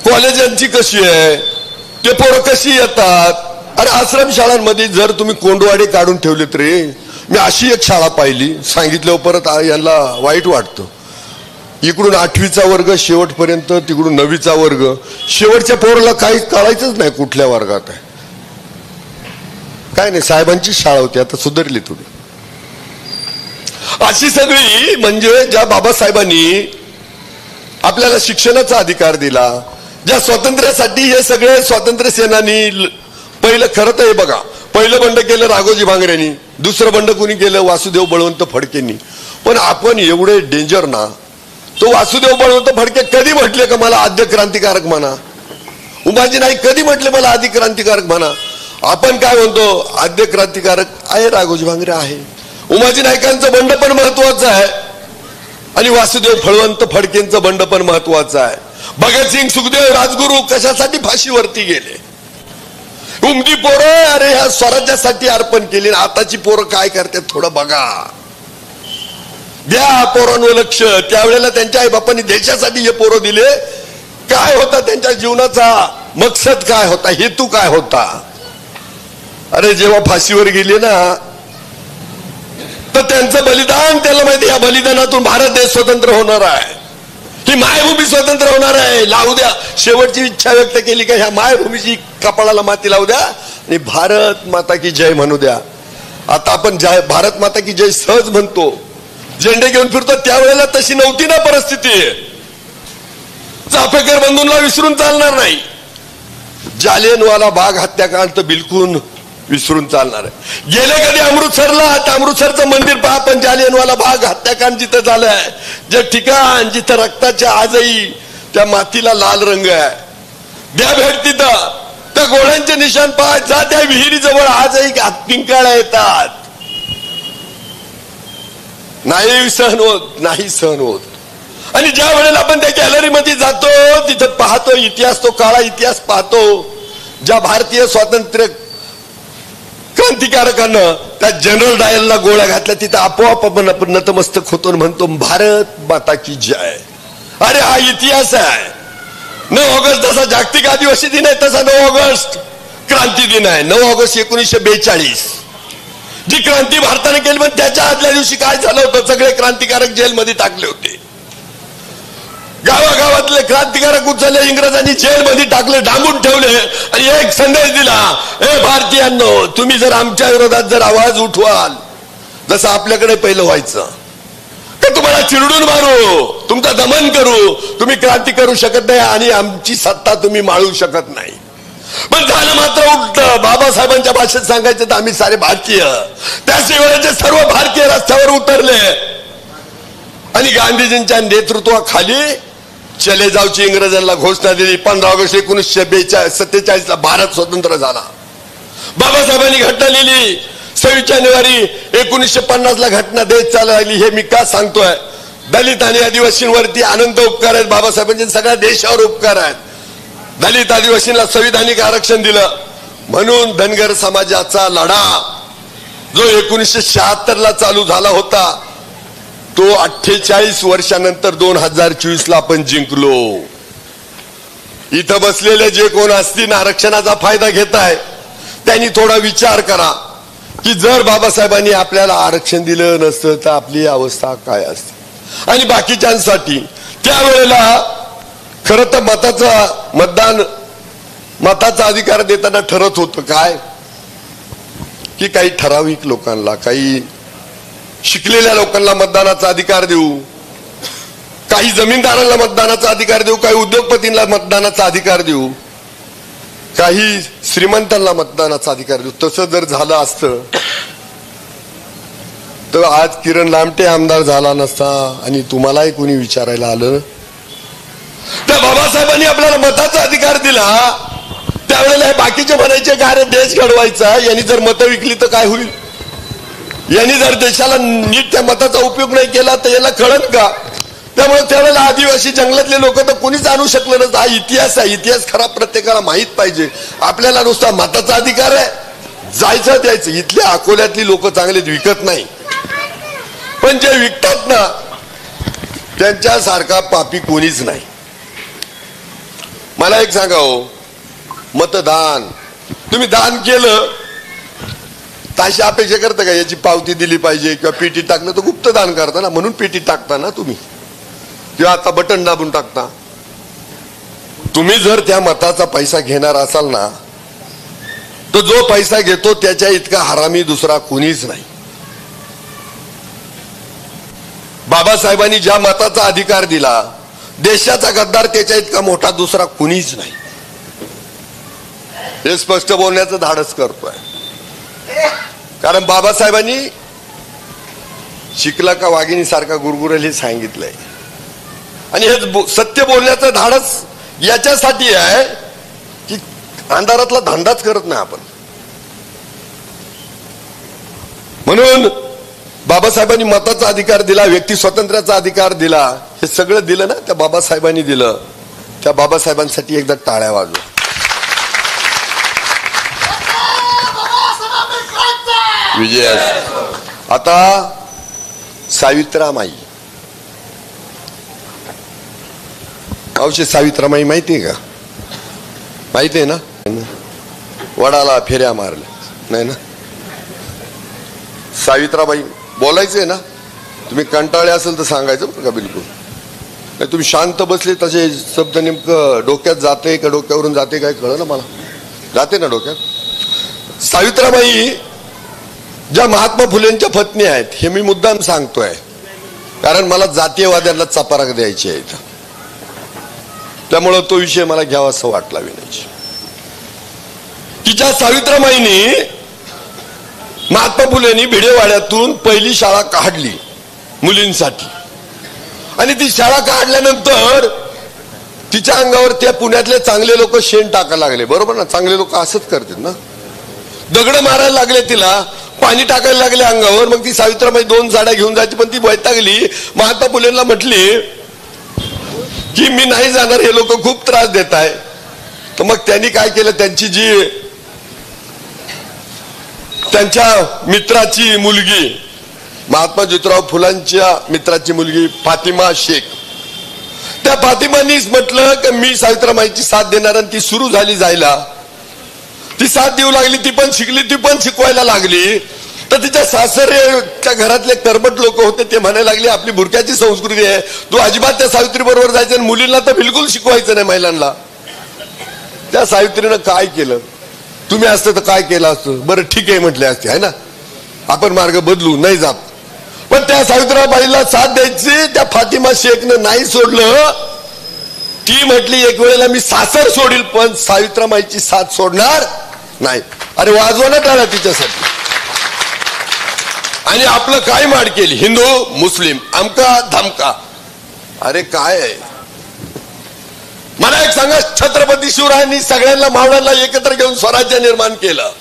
B: कॉलेजांची कशी आहे, ते पोरं कशी येतात. अरे आश्रमशाळांमध्ये जर तुम्ही कोंडवाडे काढून ठेवलेत रे. मी अशी एक शाळा पाहिली, सांगितल्यावर परत यांना वाईट वाटतं. इकडून 8वीचा वर्ग शेवटपर्यंत, तिकडून 9वीचा वर्ग. शेवटच्या पोराला काही कळायचंच नाही कुठल्या वर्गात आहे काय नाही. साहेबांची शाळा होती, आता सुधारली थोडी. अशी सगळी, म्हणजे ज्या बाबासाहेबांनी आपल्याला शिक्षणाचा अधिकार दिला, ज्या स्वातंत्र्यासाठी हे सगळे स्वातंत्र्य सेनानी, पहिलं खरं तर हे बघा, पहिलं बंड केलं राघोजी भांगरेंनी, दुसरं बंड कोणी केलं? वासुदेव बळवंत फडकेंनी. पण आपण एवढे डेंजर ना, तो वासुदेव बळवंत फडके कधी म्हटले का मला आद्य क्रांतिकारक म्हणा? उमाजी नाईक कधी म्हटले मला आदि क्रांतिकारक म्हणा? आपण काय म्हणतो, आद्य क्रांतिकारक आहे राघोजी भांगरे आहे. उमाजी नाईकांचं बंड पण महत्वाचं आहे आणि वासुदेव बळवंत फडकेंचं बंड पण महत्वाचं आहे. भगतसिंग, सुखदेव, राजगुरू कशासाठी फाशीवरती गेले? उमदी पोरं अरे ह्या स्वराज्यासाठी अर्पण केली. आताची पोरं काय करतात थोडं बघा, द्या पोरांवर लक्ष. त्यावेळेला त्यांच्या आई बापांनी देशासाठी हे पोरं दिले. काय होता त्यांच्या जीवनाचा मकसद, काय होता, हेतू काय होता? अरे जेव्हा फाशीवर गेले ना, तर त्यांचं बलिदान, त्याला माहिती, या बलिदानातून भारत देश स्वतंत्र होणार आहे, ही मायभूमी स्वतंत्र होणार आहे. लावू द्या. शेवटची इच्छा व्यक्त केली का ह्या मायभूमीची कपाळाला माती लावू द्या आणि भारत माता की जय म्हणू द्या. आता आपण भारत माता की जय सहज म्हणतो, झेंडे घेऊन फिरतो. त्यावेळेला तशी नव्हती ना परिस्थिती. चाफेकर बंधूंना विसरून चालणार नाही. जालियनवाला बाग हत्याकांड तर बिलकुल विसरून चालणार आहे. गेले कधी अमृतसरला? तर अमृतसरचं मंदिर पहा, पण जालियनवाला बाग हत्याकांड जिथं झालंय, जे ठिकाण जिथं रक्ताच्या आजही त्या मातीला लाल रंग आहे, द्या भेट तिथं. त्या गोळ्यांचे निशाण पहा, जा त्या विहिरीजवळ आजही किंकाळ्या येतात. नाही सहन होत, नाही सहन होत. आणि ज्या वेळेला आपण त्या गॅलरीमध्ये जातो, तिथं पाहतो इतिहास, तो काळा इतिहास पाहतो, ज्या भारतीय स्वातंत्र्य क्रांतिकारकानं त्या जनरल डायलला गोळ्या घातल्या, तिथं आपोआप आपण नतमस्तक होतो आणि म्हणतो भारत माता की जय. अरे हा इतिहास आहे. 9 ऑगस्ट जसा जागतिक आदिवासी दिन आहे तसा 9 ऑगस्ट क्रांती दिन आहे. 9 ऑगस्ट 1942 जी क्रांती भारताने केली, पण त्याच्या आदल्या दिवशी काय झालं होतं, सगळे क्रांतिकारक जेलमध्ये टाकले होते. गावागावातले क्रांतिकारक उचलले, इंग्रजांनी जेलमध्ये टाकले, डांबून ठेवले आणि एक संदेश दिला, हे भारतीयांनो, तुम्ही जर आमच्या विरोधात जर आवाज उठवाल, जसं आपल्याकडे पहिलं व्हायचं, तर तुम्हाला चिरडून मारू, तुमचं दमन करू, तुम्ही क्रांती करू शकत नाही आणि आमची सत्ता तुम्ही माळू शकत नाही. पण झालं मात्र उलट. बाबासाहेबांच्या भाषेत सांगायचं तर आम्ही सारे भारतीय, त्याच वेळेचे सर्व भारतीय रस्त्यावर उतरले आणि गांधीजींच्या नेतृत्वाखाली चले जावची इंग्रजांना घोषणा दिली. 15 ऑगस्ट 1947 भारत स्वतंत्र झाला. बाबासाहेबांनी घटना लिहिली. 26 जानेवारी 1950 घटना देत चालली. हे मी का सांगतोय, दलित आणि आदिवासींवरती अनंत उपकार आहेत बाबासाहेबांचे, सगळ्या देशावर उपकार आहेत. दलित आदिवासींना संविधानिक आरक्षण दिलं म्हणून धनगर समाजाचा लढा जो 1976 चालू झाला होता, तो 48 वर्षानंतर 2024 आपण जिंकलो. इथं बसलेले जे कोण असतील आरक्षणाचा फायदा घेत आहे त्यांनी थोडा विचार करा की जर बाबासाहेबांनी आपल्याला आरक्षण दिलं नसतं तर आपली अवस्था काय असते. आणि बाकीच्यांसाठी त्यावेळेला खरं तर मताचा अधिकार देताना ठरत होतं काय की काही ठराविक लोकांना, काही शिकलेल्या लोकांना मतदानाचा अधिकार देऊ, काही जमीनदारांना मतदानाचा अधिकार देऊ, काही उद्योगपतींना मतदानाचा अधिकार देऊ, काही श्रीमंतांना मतदानाचा अधिकार देऊ. तसं जर झालं असतं तर आज किरण लामटे आमदार झाला नसता आणि तुम्हालाही कोणी विचारायला आलं. त्या बाबासाहेबांनी आपल्याला मताचा अधिकार दिला, त्यावेळेला हे बाकीचे म्हणायचे काय रे देश घडवायचा, यांनी जर मतं विकली तर काय होईल, यांनी जर देशाला नीट त्या मताचा उपयोग नाही केला तर याला कळन का. त्यामुळे त्यावेळेला आदिवासी जंगलातले लोक तर कोणीच आणू शकलं नसतं. हा इतिहास आहे. इतिहास खरा प्रत्येकाला माहित पाहिजे. आपल्याला नुसता मताचा अधिकार आहे, जायचं द्यायचं. इथल्या अकोल्यातली लोक चांगले विकत नाही, पण जे विकतात ना त्यांच्यासारखा पापी कोणीच नाही. मला एक सांगा हो, मतदान तुम्ही दान केलं तर अशी अपेक्षा करता का याची पावती दिली पाहिजे किंवा पेटी टाकलं तर गुप्त दान करता ना, म्हणून पेटी टाकता ना तुम्ही, किंवा आता बटन दाबून टाकता. तुम्ही जर त्या मताचा पैसा घेणार असाल ना तर जो पैसा घेतो त्याच्या इतका हरामी दुसरा कोणीच नाही. बाबासाहेबांनी ज्या मताचा अधिकार दिला, देशाचा गद्दार त्याच्या इतका मोठा दुसरा कुणीच नाही. हे स्पष्ट बोलण्याचं धाडस करतोय, कारण बाबासाहेबांनी शिकला का वाघिणी सारखा गुरगुरेल हे सांगितलंय. आणि हे सत्य बोलण्याचं धाडस याच्यासाठी आहे की अंधारातला धंदाच करत नाही आपण. म्हणून बाबासाहेबांनी मताचा अधिकार दिला, व्यक्ती स्वातंत्र्याचा अधिकार दिला, हे सगळं दिलं ना त्या बाबासाहेबांनी दिलं. त्या बाबासाहेबांसाठी एकदा टाळ्या वाजवा. विजय. आता सावित्रामाई, मावशी सावित्रामाई माहितीये का? माहिती आहे ना? वडाला फेऱ्या मारल्या नाही ना? सावित्राबाई बोलायचंय ना, तुम्ही कंटाळे असेल तर सांगायचं बरं का, बिलकुल नाही. तुम्ही शांत बसले तसे शब्द नेमकं डोक्यात जाते का डोक्यावरून जाते काय कळलं ना मला. जाते ना डोक्यात. सावित्राबाई ज्या महात्मा फुलेंच्या पत्नी आहेत, हे मी मुद्दाम सांगतोय कारण मला जातीयवाद्यांना चपाराक द्यायची आहे, त्यामुळं तो विषय मला घ्यावा असं वाटला विनायची. की ज्या सावित्राबाईंनी महात्मा फुलेंनी भिडेवाड्यातून पहिली शाळा काढली मुलींसाठी, आणि ती शाळा काढल्यानंतर तिच्या अंगावर त्या पुण्यातले चांगले लोक शेण टाकायला लागले. बरोबर ना? चांगले लोक असंच करतात ना, दगड मारायला लागले, तिला पाणी टाकायला लागले अंगावर. मग ती सावित्राबाई 2 साड्या घेऊन जायची, पण ती वैतागली. महात्मा फुलेंना म्हटली की मी नाही जाणार, हे लोक खूप त्रास देत आहे. तर मग त्यांनी काय केलं, त्यांची त्यांच्या मित्राची मुलगी, महात्मा ज्योतिराव फुलांच्या मित्राची मुलगी फातिमा शेख, त्या फातिमानीच म्हटलं की मी सावित्रीबाईंची साथ देणार, आणि ती सुरू झाली जायला, ती साथ देऊ लागली, ती पण शिकली, ती पण शिकवायला लागली. तर तिच्या सासऱ्याच्या घरातले कर्मठ लोक होते, ते म्हणायला लागले आपली बुरक्याची संस्कृती आहे, तू अजिबात त्या सावित्री बरोबर जायचं आणि मुलींना तर बिलकुल शिकवायचं नाही महिलांना. त्या सावित्रीनं काय केलं, तुम्ही असतं तर काय केलं असतं, बरं ठीक आहे म्हटले असते, आहे ना, आपण मार्ग बदलू, नाही जात. पण त्या सावित्रीबाईला साथ द्यायची त्या फातिमा शेखनं नाही सोडलं. ती म्हटली एक वेळेला मी सासर सोडील पण सावित्रीबाईची साथ सोडणार नाही. अरे वाजवा ना टाळा तिच्यासाठी. आणि आपलं काय माड केली, हिंदू मुस्लिम अमका धमका. अरे काय आहे, मला एक सांगा, छत्रपती शिवरायांनी सगळ्यांना मावळ्यांना एकत्र घेऊन स्वराज्य निर्माण केलं.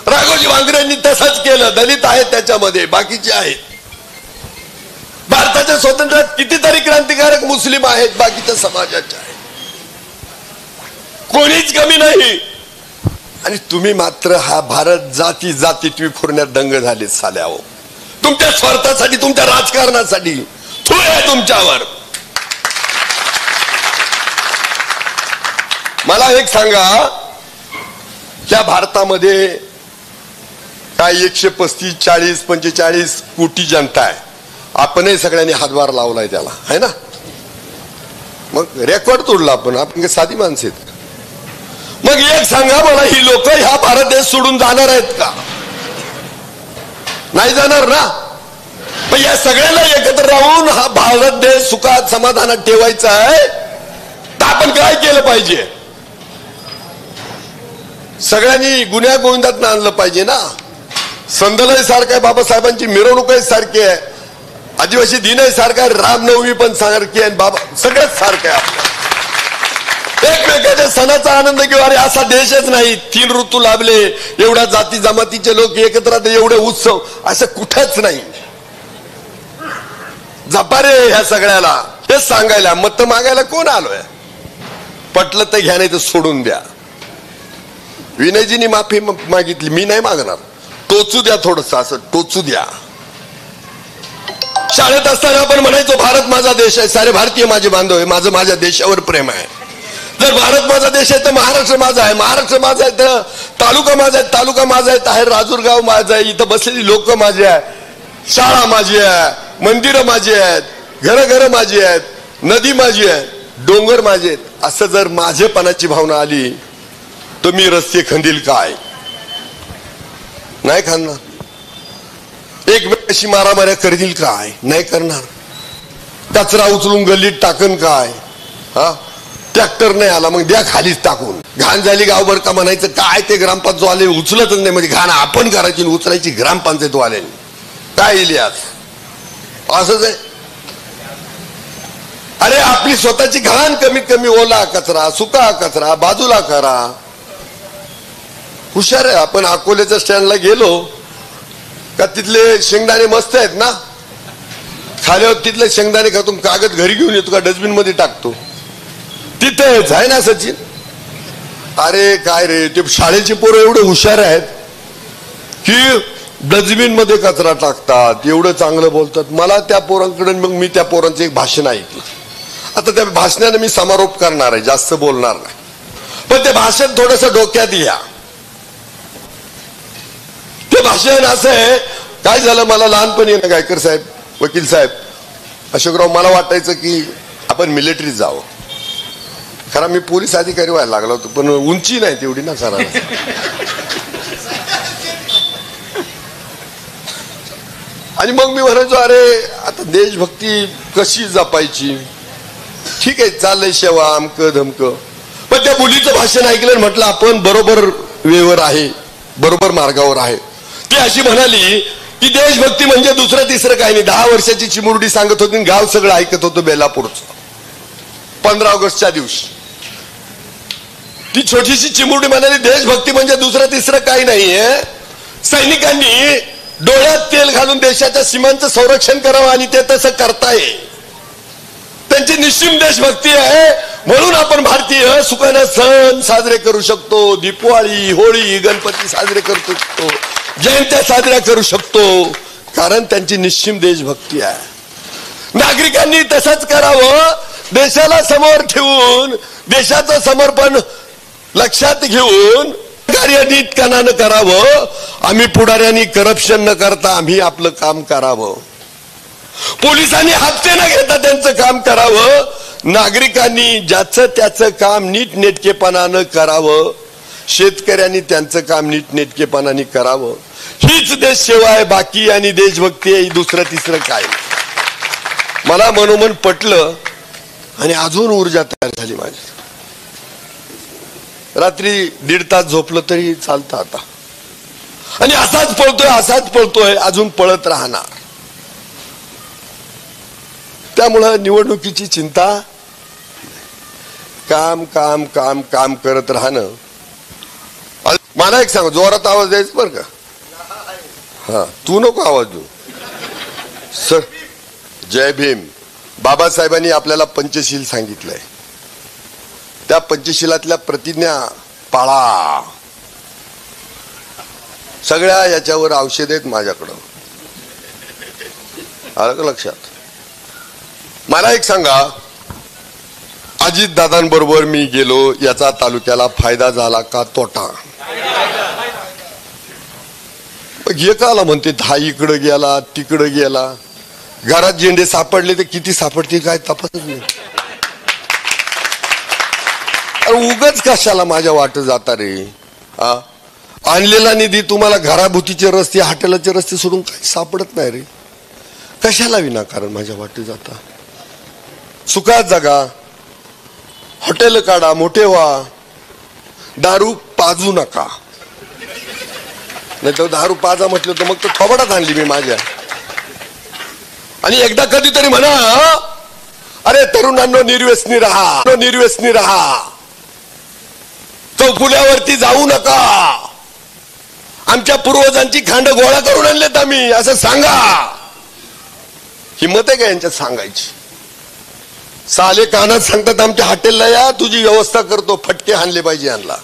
B: राघोजी भांगरेंनी तसंच केलं. दलित आहेत त्याच्यामध्ये, बाकीचे आहेत. भारताच्या स्वातंत्र्यात कितीतरी क्रांतिकारक मुस्लिम आहेत, बाकीच्या समाजाचे आहेत, कोणीच कमी नाही. आणि तुम्ही मात्र हा भारत जाती जाती विखुरण्यात दंग झाले साल्याहो. तुमच्या स्वार्थासाठी, तुमच्या राजकारणासाठी थू आहे तुमच्यावर. मला एक सांगा, त्या भारतामध्ये काय 135, 40, 45 कोटी जनता आहे. आपणही सगळ्यांनी हातभार लावलाय त्याला, है ना. मग रेकॉर्ड तोडला आपण काही साधी माणसं आहेत. मग एक सांगा मला, ही लोक ह्या भारत देश सोडून जाणार आहेत का? नाही जाणार ना. पण या सगळ्यांना एकत्र राहून हा भारत देश सुखात समाधानात ठेवायचा आहे, तर आपण काय केलं पाहिजे? सगळ्यांनी गुन्ह्या गोविंदात आणलं पाहिजे ना. संदलय सारखं आहे, बाबासाहेबांची मिरवणूक सारखी आहे, आदिवासी दिन सारखा, रामनवमी पण सारखी आहे, बाबा सगळंच सारखं आहे. आपलं एकमेकांच्या सणाचा आनंद घेऊ. अरे असा देशच नाही, 3 ऋतू लाभले, एवढ्या जाती जमातीचे लोक एकत्र, एवढे उत्सव असं कुठंच नाही. जपारे ह्या सगळ्याला हेच सांगायला, मत मागायला कोण आलोय? पटलं तर घ्या, नाही तर सोडून द्या. विनयजींनी माफी मागितली, मी नाही मागणार. टोचू द्या, थोडस असं टोचू द्या. शाळेत असताना आपण म्हणायचो भारत माझा देश आहे, सारे भारतीय माझे बांधव आहे, माझं माझ्या देशावर प्रेम आहे. जर भारत माझा देश आहे तर महाराष्ट्र माझा आहे, महाराष्ट्र माझा आहे तर तालुका माझा आहे, तालुका माझा आहे, आहे राजूरगाव माझा आहे, इथं बसलेली लोक माझी आहे, शाळा माझी आहे, मंदिरं माझी आहेत, घरं माझी आहेत, नदी माझी आहे, डोंगर माझे आहेत. असं जर माझेपणाची भावना आली तर मी रस्ते खंदील काय? नाही खाणार. एकमेकाशी मारामाऱ्या करतील काय? नाही करणार. कचरा उचलून गल्लीत टाकन काय? हा, ट्रॅक्टर नाही आला मग द्या खालीच टाकून. घाण झाली गावभर का म्हणायचं काय? ते ग्रामपंचायत वाले उचलतच नाही, म्हणजे घाण आपण करायची उचलायची ग्रामपंचायत वाल्यांनी. काय येईल आज? असंच आहे. अरे आपली स्वतःची घाण कमीत कमी ओला कचरा, सुका कचरा बाजूला करा. हुशार आहे आपण. अकोल्याच्या स्टँडला गेलो का तिथले शेंगदाणे मस्त आहेत ना, खाल्यावर तिथले शेंगदाणे खातून कागद घरी घेऊन येतो का डस्टबिन मध्ये टाकतो. तिथेच आहे ना सचिन. अरे काय रे, ते शाळेचे पोरं एवढे हुशार आहेत की डस्टबिन मध्ये कचरा टाकतात, एवढं चांगलं बोलतात. मला त्या पोरांकडे, मग मी त्या पोरांचं एक भाषण ऐकलं. आता त्या भाषणाने मी समारोप करणार आहे, जास्त बोलणार नाही, पण ते भाषण थोडस डोक्यात घ्या. ते भाषण असं आहे, काय झालं मला लहानपणी ना गायकर साहेब, वकील साहेब, अशोकराव, मला वाटायचं की आपण मिलिटरीत जावं. खरा मी पोलीस अधिकारी व्हायला लागला होतो, पण उंची नाही तेवढी ना खरा. आणि मग मी म्हणायचो अरे आता देशभक्ती कशी जपायची? ठीक आहे चाललंय सेवा अमक धमक. पण त्या मुलीचं भाषण ऐकलं, म्हटलं आपण बरोबर वेवर आहे, बरोबर मार्गावर आहे. ती अशी म्हणाली की देशभक्ती म्हणजे दुसरं तिसरं काही नाही. 10 वर्षाची चिमुरडी सांगत होती, गाव सगळं ऐकत होतं बेलापूरचं 15 ऑगस्टच्या दिवशी. ती छोटीशी चिमुरडी म्हणाली देशभक्ती म्हणजे दुसरं तिसरं काही नाहीये. सैनिकांनी डोळ्यात तेल घालून देशाच्या सीमांचं संरक्षण करावं आणि ते तसं करताय. त्यांची निश्चित देशभक्ती आहे. म्हणून आपण भारतीय सुखाने सण साजरे करू शकतो, दीपावली, होळी, गणपती साजरे करू शकतो, जयंत्या साजऱ्या करू शकतो, कारण त्यांची निश्चिम देशभक्ती आहे. नागरिकांनी तसंच करावं. देशाला समोर ठेवून, देशाचं समर्पण लक्षात घेऊन कार्य नीटकानानं करावं. आम्ही पुढाऱ्यांनी करप्शन न करता आम्ही आपलं काम करावं. पोलिसांनी हप्ते न घेता त्यांचं काम करावं. नागरिकांनी ज्याचं त्याचं काम नीटनेटकेपणानं करावं. शेतकऱ्यांनी त्यांचं काम नीटनेटकेपणाने करावं. हीच देश सेवा आहे. बाकी आणि देशभक्ती आहे दुसरं तिसरं काय. मला मनोमन पटलं आणि अजून ऊर्जा तयार झाली माझी. रात्री 1.5 तास झोपलं तरी चालतं आता. आणि असाच पळतोय अजून पळत राहणार. त्यामुळं निवडणुकीची चिंता, काम काम काम काम करत राहणं. मला एक सांग, जोरात आवाज द्यायचा बरं का. हा, तू नको आवाज देऊ सर. जय भीम. बाबासाहेबांनी आपल्याला पंचशील सांगितलंय. त्या पंचशिलातल्या प्रतिज्ञा पाळा. सगळ्या याच्यावर औषध आहेत माझ्याकडं. आलं का लक्षात. मला एक सांगा, अजित दादांबरोबर मी गेलो, याचा तालुक्याला फायदा झाला का तोटा. हे काला म्हणते हा इकडं गेला तिकडं गेला. घरात झेंडे सापडले तर किती सापडते काय तपासच नाही. उगाच कशाला माझ्या वाट जाता रे. आणलेला निधी तुम्हाला घराभोवतीचे रस्ते, हॉटेलाचे रस्ते सोडून काही सापडत नाही रे. कशाला विनाकारण माझ्या वाट जाता. सुखात जगा, हॉटेल काढा, मोठे व्हा, दारू पाजू नका. नाही तर दारू पाजा म्हटलं तर मग तो थोबडात आणली मी माझ्या. आणि एकदा कधीतरी म्हणा, अरे तरुणांनो निर्व्यसनी राहा, निर्व्यसनी राहा. चौफुल्यावरती जाऊ नका. आमच्या पूर्वजांची खांड गोळा करून आणलेत आम्ही असं सांगा. हिंमत आहे का यांच्यात सांगायची. साले कानात सांगतात आमच्या हॉटेलला या, तुझी व्यवस्था करतो. फटके हाणले पाहिजे यांना.